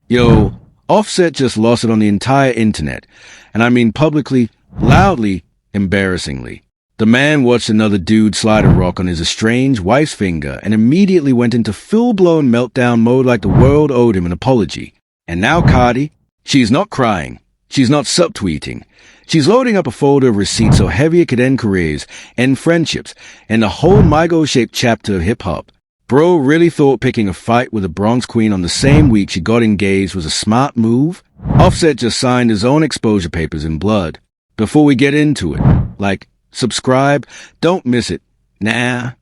Yo, Offset just lost it on the entire internet. And I mean publicly, loudly, embarrassingly. The man watched another dude slide a rock on his estranged wife's finger and immediately went into full-blown meltdown mode like the world owed him an apology. And now Cardi, she's not crying. She's not subtweeting. She's loading up a folder of receipts so heavy it could end careers, end friendships, and the whole Mygo-shaped chapter of hip-hop. Bro really thought picking a fight with a Bronx queen on the same week she got engaged was a smart move? Offset just signed his own exposure papers in blood. Before we get into it, like, subscribe, don't miss it. Nah.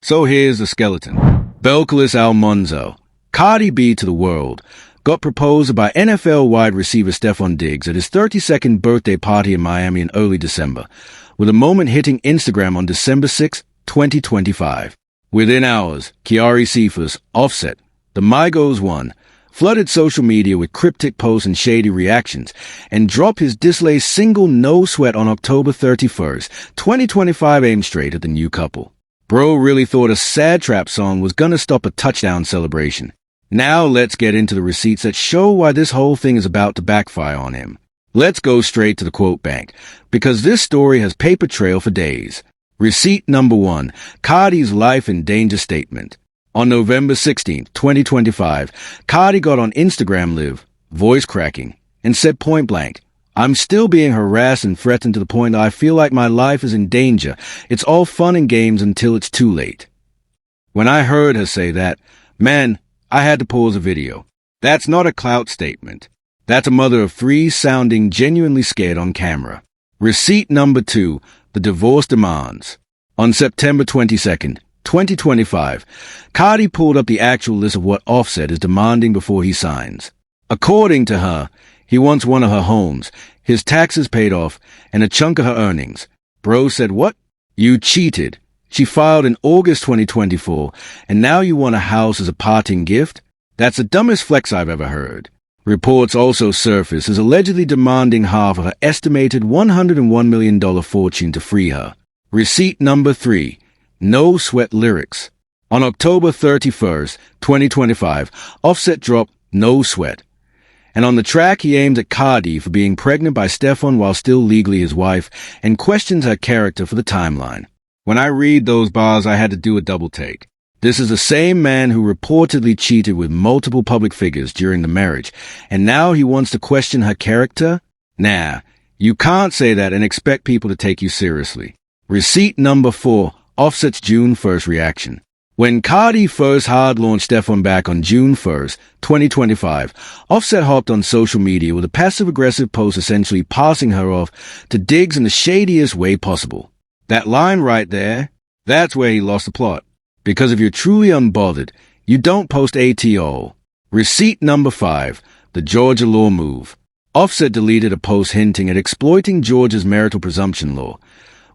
So here's the skeleton. Belcalis Almonzo, Cardi B to the world, got proposed by NFL wide receiver Stefon Diggs at his 32nd birthday party in Miami in early December, with a moment hitting Instagram on December 6, 2025. Within hours, Kiari Cephas, Offset, the Migos one, flooded social media with cryptic posts and shady reactions, and dropped his dislaced single No Sweat on October 31st, 2025 aimed straight at the new couple. Bro really thought a sad trap song was gonna stop a touchdown celebration. Now let's get into the receipts that show why this whole thing is about to backfire on him. Let's go straight to the quote bank, because this story has paper trail for days. Receipt number 1, Cardi's life in danger statement. On November 16, 2025, Cardi got on Instagram Live, voice cracking, and said point blank, "I'm still being harassed and threatened to the point that I feel like my life is in danger. It's all fun and games until it's too late." When I heard her say that, man, I had to pause the video. That's not a clout statement. That's a mother of 3 sounding genuinely scared on camera. Receipt number 2, the divorce demands. On September 22nd, 2025, Cardi pulled up the actual list of what Offset is demanding before he signs. According to her, he wants one of her homes, his taxes paid off, and a chunk of her earnings. Bro said, "What? You cheated. She filed in August 2024, and now you want a house as a parting gift? That's the dumbest flex I've ever heard." Reports also surfaced as allegedly demanding half of her estimated $101 million fortune to free her. Receipt number 3, No Sweat lyrics. On October 31st, 2025, Offset dropped No Sweat. And on the track, he aimed at Cardi for being pregnant by Stefon while still legally his wife, and questions her character for the timeline. When I read those bars, I had to do a double take. This is the same man who reportedly cheated with multiple public figures during the marriage, and now he wants to question her character? Nah, you can't say that and expect people to take you seriously. Receipt number 4, Offset's June 1st reaction. When Cardi first hard-launched Stefon back on June 1st, 2025, Offset hopped on social media with a passive-aggressive post essentially passing her off to Diggs in the shadiest way possible. That line right there, that's where he lost the plot. Because if you're truly unbothered, you don't post ATO. Receipt number 5, the Georgia law move. Offset deleted a post hinting at exploiting Georgia's marital presumption law,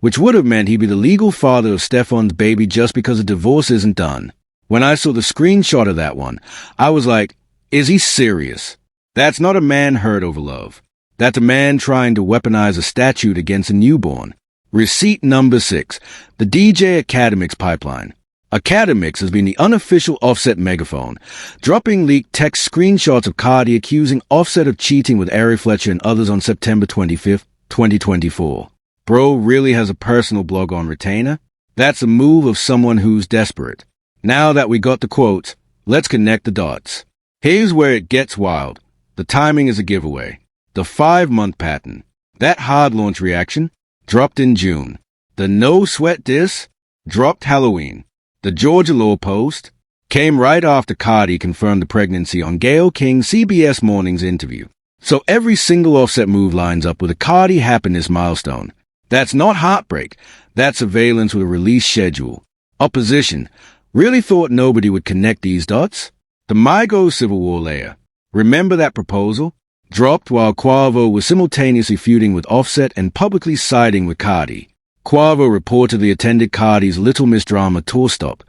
which would have meant he'd be the legal father of Stefon's baby just because a divorce isn't done. When I saw the screenshot of that one, I was like, is he serious? That's not a man hurt over love. That's a man trying to weaponize a statute against a newborn. Receipt number 6, the DJ Academics pipeline. Academics has been the unofficial Offset megaphone, dropping leaked text screenshots of Cardi accusing Offset of cheating with Ari Fletcher and others on September 25th, 2024. Bro really has a personal blog on retainer? That's a move of someone who's desperate. Now that we got the quotes, let's connect the dots. Here's where it gets wild. The timing is a giveaway. The 5-month pattern. That hard launch reaction dropped in June. The No Sweat diss dropped Halloween. The Georgia law post came right after Cardi confirmed the pregnancy on Gayle King's CBS Mornings interview. So every single Offset move lines up with a Cardi happiness milestone. That's not heartbreak. That's surveillance with a release schedule. Opposition really thought nobody would connect these dots? The Migos Civil War layer. Remember that proposal? Dropped while Quavo was simultaneously feuding with Offset and publicly siding with Cardi. Quavo reportedly attended Cardi's Little Miss Drama tour stop,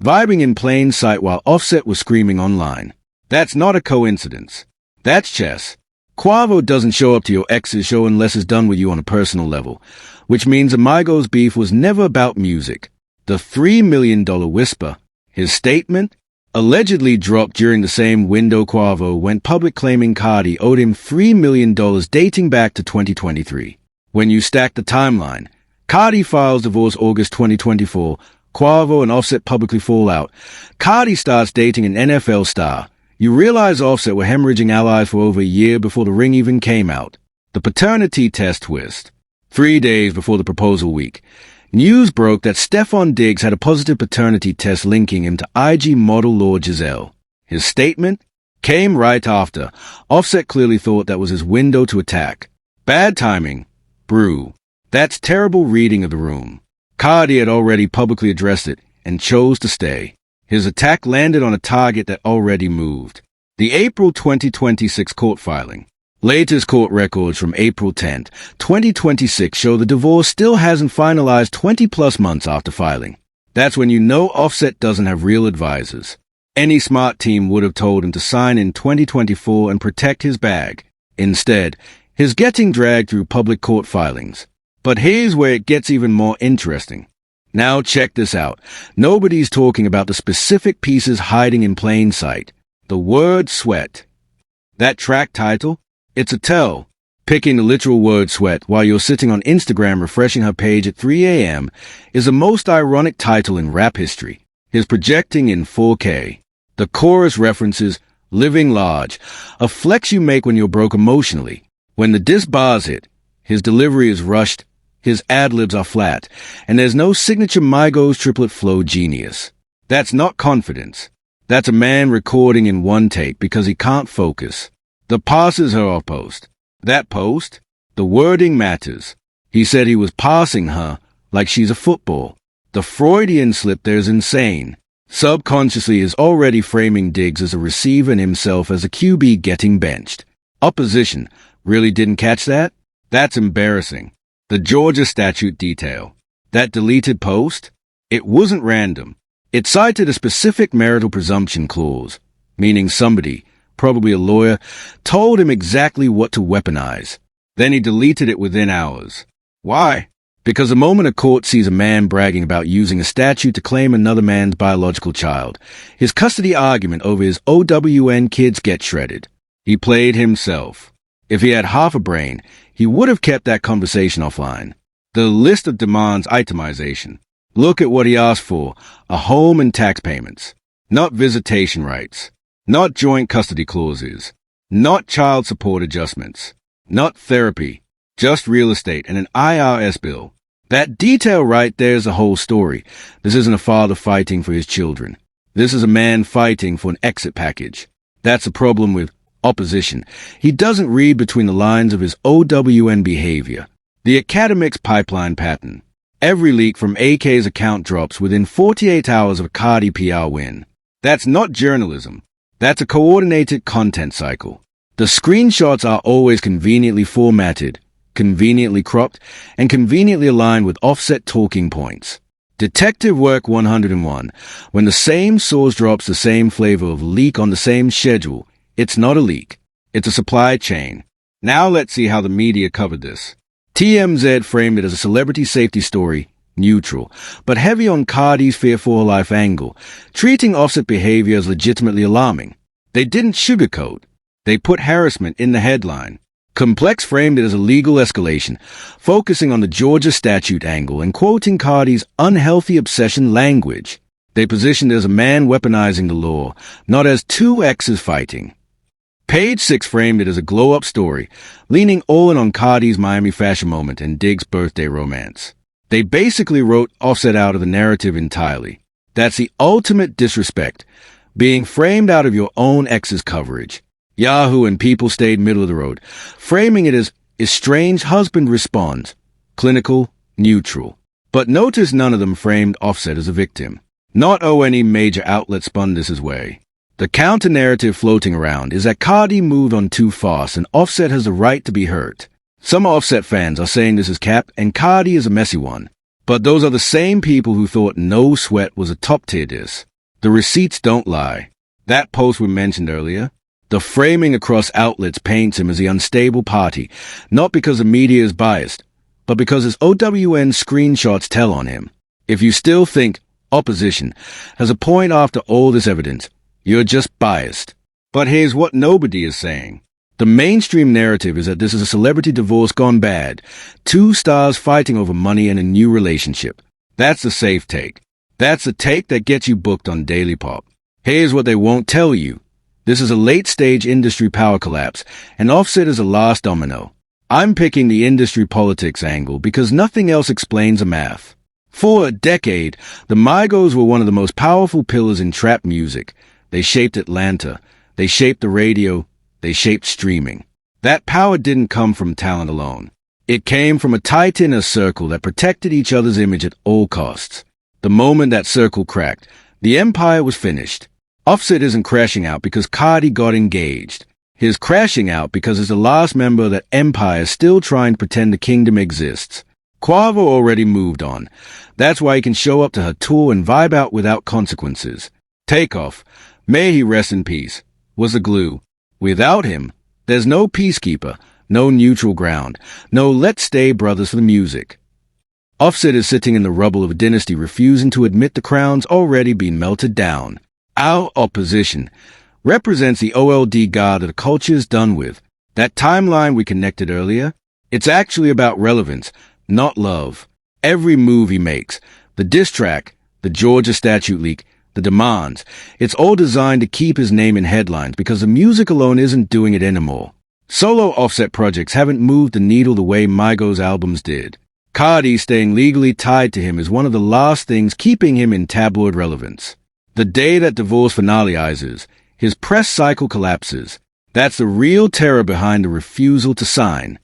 vibing in plain sight while Offset was screaming online. That's not a coincidence. That's chess. Quavo doesn't show up to your ex's show unless it's done with you on a personal level, which means the Migos beef was never about music. The $3 million whisper, his statement, allegedly dropped during the same window. Quavo went public claiming Cardi owed him $3 million dating back to 2023. When you stack the timeline, Cardi files divorce August 2024, Quavo and Offset publicly fall out. Cardi starts dating an NFL star. You realize Offset were hemorrhaging allies for over a year before the ring even came out. The paternity test twist. 3 days before the proposal week, news broke that Stefon Diggs had a positive paternity test linking him to IG model Lord Giselle. His statement came right after. Offset clearly thought that was his window to attack. Bad timing. Brew. That's terrible reading of the room. Cardi had already publicly addressed it and chose to stay. His attack landed on a target that already moved. The April 2026 court filing. Latest court records from April 10, 2026 show the divorce still hasn't finalized 20-plus months after filing. That's when you know Offset doesn't have real advisors. Any smart team would have told him to sign in 2024 and protect his bag. Instead, he's getting dragged through public court filings. But here's where it gets even more interesting. Now check this out. Nobody's talking about the specific pieces hiding in plain sight. The word sweat. That track title? It's a tell. Picking the literal word sweat while you're sitting on Instagram refreshing her page at 3 a.m. is the most ironic title in rap history. His projecting in 4K. The chorus references living large, a flex you make when you're broke emotionally. When the diss bars hit, his delivery is rushed, his ad-libs are flat, and there's no signature Migos triplet flow genius. That's not confidence. That's a man recording in one take because he can't focus. The passes her off post. That post, the wording matters. He said he was passing her like she's a football. The Freudian slip there's insane. Subconsciously is already framing Diggs as a receiver and himself as a QB getting benched. Opposition really didn't catch that? That's embarrassing. The Georgia statute detail. That deleted post? It wasn't random. It cited a specific marital presumption clause, meaning somebody, probably a lawyer, told him exactly what to weaponize. Then he deleted it within hours. Why? Because the moment a court sees a man bragging about using a statute to claim another man's biological child, his custody argument over his OWN kids gets shredded. He played himself. If he had half a brain, he would have kept that conversation offline. The list of demands itemization. Look at what he asked for, a home and tax payments. Not visitation rights. Not joint custody clauses. Not child support adjustments. Not therapy. Just real estate and an IRS bill. That detail right there is the whole story. This isn't a father fighting for his children. This is a man fighting for an exit package. That's a problem with opposition. He doesn't read between the lines of his OWN behavior. The academic's pipeline pattern. Every leak from AK's account drops within 48 hours of a Cardi PR win. That's not journalism. That's a coordinated content cycle. The screenshots are always conveniently formatted, conveniently cropped, and conveniently aligned with Offset talking points. Detective Work 101. When the same source drops the same flavor of leak on the same schedule, it's not a leak. It's a supply chain. Now let's see how the media covered this. TMZ framed it as a celebrity safety story, neutral, but heavy on Cardi's fear for her life angle, treating Offset behavior as legitimately alarming. They didn't sugarcoat. They put harassment in the headline. Complex framed it as a legal escalation, focusing on the Georgia statute angle and quoting Cardi's unhealthy obsession language. They positioned it as a man weaponizing the law, not as two exes fighting. Page 6 framed it as a glow-up story, leaning all in on Cardi's Miami fashion moment and Diggs' birthday romance. They basically wrote Offset out of the narrative entirely. That's the ultimate disrespect, being framed out of your own ex's coverage. Yahoo and People stayed middle of the road, framing it as estranged husband responds, clinical, neutral. But notice none of them framed Offset as a victim. Not any major outlet spun this his way. The counter-narrative floating around is that Cardi moved on too fast and Offset has the right to be hurt. Some Offset fans are saying this is cap and Cardi is a messy one. But those are the same people who thought No Sweat was a top-tier diss. The receipts don't lie. That post we mentioned earlier, the framing across outlets paints him as the unstable party, not because the media is biased, but because his OWN screenshots tell on him. If you still think opposition has a point after all this evidence, You're just biased. But here's what nobody is saying. The mainstream narrative is that this is a celebrity divorce gone bad. Two stars fighting over money and a new relationship. That's the safe take. That's the take that gets you booked on Daily Pop. Here's what they won't tell you. This is a late-stage industry power collapse, and Offset is the last domino. I'm picking the industry politics angle because nothing else explains the math. For a decade, the Migos were one of the most powerful pillars in trap music. They shaped Atlanta. They shaped the radio. They shaped streaming. That power didn't come from talent alone. It came from a tight inner circle that protected each other's image at all costs. The moment that circle cracked, the empire was finished. Offset isn't crashing out because Cardi got engaged. He's crashing out because as the last member of that empire still trying to pretend the kingdom exists. Quavo already moved on. That's why he can show up to her tour and vibe out without consequences. Takeoff, may he rest in peace, was the glue. Without him, there's no peacekeeper, no neutral ground, no let's stay brothers for the music. Offset is sitting in the rubble of a dynasty refusing to admit the crown's already been melted down. Our opposition represents the old guard that the culture is done with. That timeline we connected earlier, it's actually about relevance, not love. Every move he makes, the diss track, the Georgia statute leak, the demands, it's all designed to keep his name in headlines because the music alone isn't doing it anymore. Solo Offset projects haven't moved the needle the way Migos albums did. Cardi staying legally tied to him is one of the last things keeping him in tabloid relevance. The day that divorce finalizes, his press cycle collapses. That's the real terror behind the refusal to sign.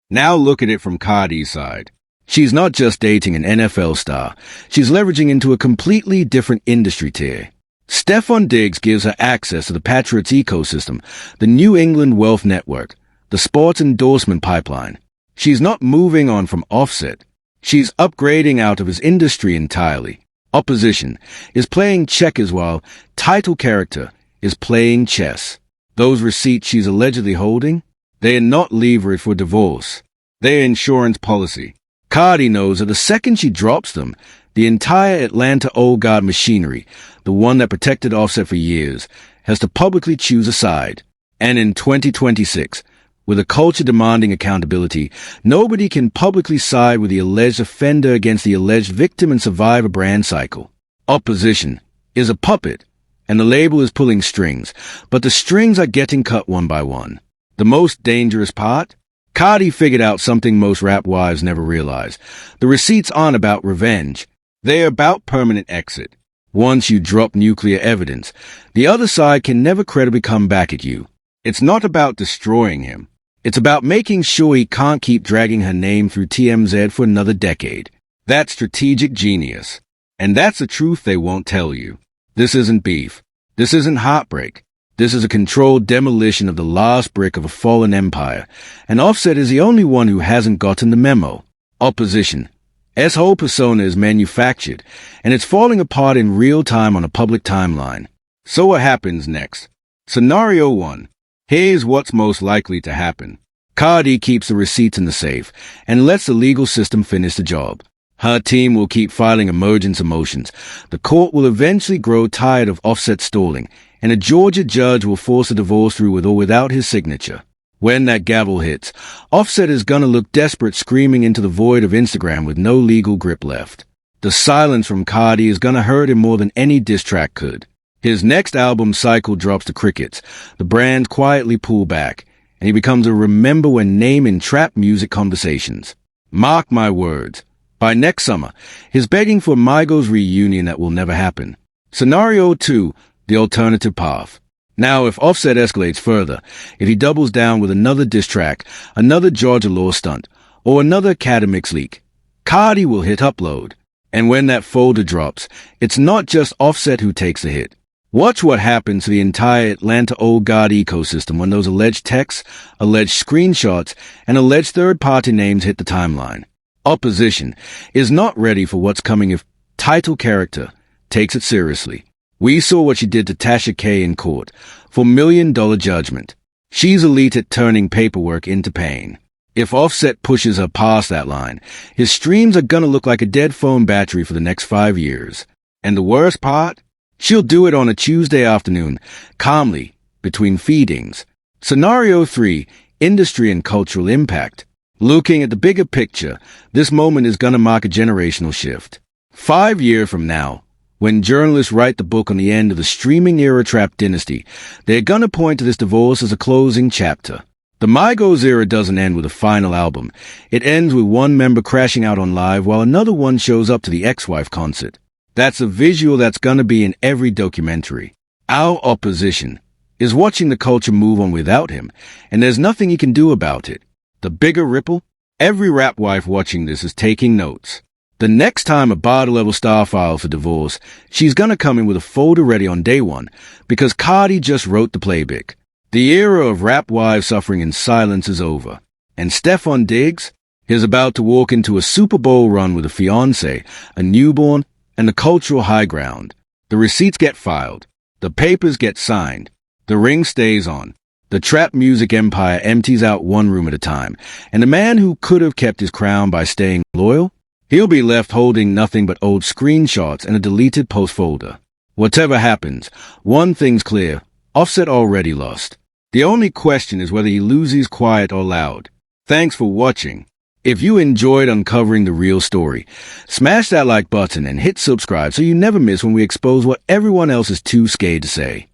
Now look at it from Cardi's side. She's not just dating an NFL star. She's leveraging into a completely different industry tier. Stefon Diggs gives her access to the Patriots ecosystem, the New England Wealth Network, the sports endorsement pipeline. She's not moving on from Offset. She's upgrading out of his industry entirely. Opposition is playing checkers while title character is playing chess. Those receipts she's allegedly holding, they are not leverage for divorce. They are insurance policy. Cardi knows that the second she drops them, the entire Atlanta old guard machinery, the one that protected Offset for years, has to publicly choose a side. And in 2026, with a culture demanding accountability, nobody can publicly side with the alleged offender against the alleged victim and survive a brand cycle. Opposition is a puppet, and the label is pulling strings, but the strings are getting cut one by one. The most dangerous part? Cardi figured out something most rap wives never realize. The receipts aren't about revenge. They're about permanent exit. Once you drop nuclear evidence, the other side can never credibly come back at you. It's not about destroying him. It's about making sure he can't keep dragging her name through TMZ for another decade. That's strategic genius. And that's the truth they won't tell you. This isn't beef. This isn't heartbreak. This is a controlled demolition of the last brick of a fallen empire. And Offset is the only one who hasn't gotten the memo. Opposition. S whole persona is manufactured, and it's falling apart in real time on a public timeline. So what happens next? Scenario 1. Here's what's most likely to happen. Cardi keeps the receipts in the safe and lets the legal system finish the job. Her team will keep filing emergency motions. The court will eventually grow tired of Offset stalling, and a Georgia judge will force a divorce through with or without his signature. When that gavel hits, Offset is gonna look desperate screaming into the void of Instagram with no legal grip left. The silence from Cardi is gonna hurt him more than any diss track could. His next album cycle drops to crickets. The brand quietly pull back, and he becomes a remember when name in trap music conversations. Mark my words. By next summer, he's begging for Migos reunion that will never happen. Scenario 2, the alternative path. Now, if Offset escalates further, if he doubles down with another diss track, another Georgia law stunt, or another academics leak, Cardi will hit upload. And when that folder drops, it's not just Offset who takes the hit. Watch what happens to the entire Atlanta old guard ecosystem when those alleged texts, alleged screenshots, and alleged third-party names hit the timeline. Opposition is not ready for what's coming if title character takes it seriously. We saw what she did to Tasha K in court for $1 million judgment. She's elite at turning paperwork into pain. If Offset pushes her past that line, his streams are gonna look like a dead phone battery for the next 5 years. And the worst part? She'll do it on a Tuesday afternoon, calmly, between feedings. Scenario 3, industry and cultural impact. Looking at the bigger picture, this moment is gonna mark a generational shift. 5 years from now, when journalists write the book on the end of the streaming era trap dynasty, they're gonna point to this divorce as a closing chapter. The Migos era doesn't end with a final album. It ends with one member crashing out on live while another one shows up to the ex-wife concert. That's a visual that's gonna be in every documentary. Our opposition is watching the culture move on without him, and there's nothing he can do about it. The bigger ripple? Every rap wife watching this is taking notes. The next time a bottle-level star files for divorce, she's gonna come in with a folder ready on day one, because Cardi just wrote the playbook. The era of rap wives suffering in silence is over. And Stefon Diggs is about to walk into a Super Bowl run with a fiancé, a newborn, and the cultural high ground. The receipts get filed. The papers get signed. The ring stays on. The trap music empire empties out one room at a time. And the man who could have kept his crown by staying loyal? He'll be left holding nothing but old screenshots and a deleted post folder. Whatever happens, one thing's clear. Offset already lost. The only question is whether he loses quiet or loud. Thanks for watching. If you enjoyed uncovering the real story, smash that like button and hit subscribe so you never miss when we expose what everyone else is too scared to say.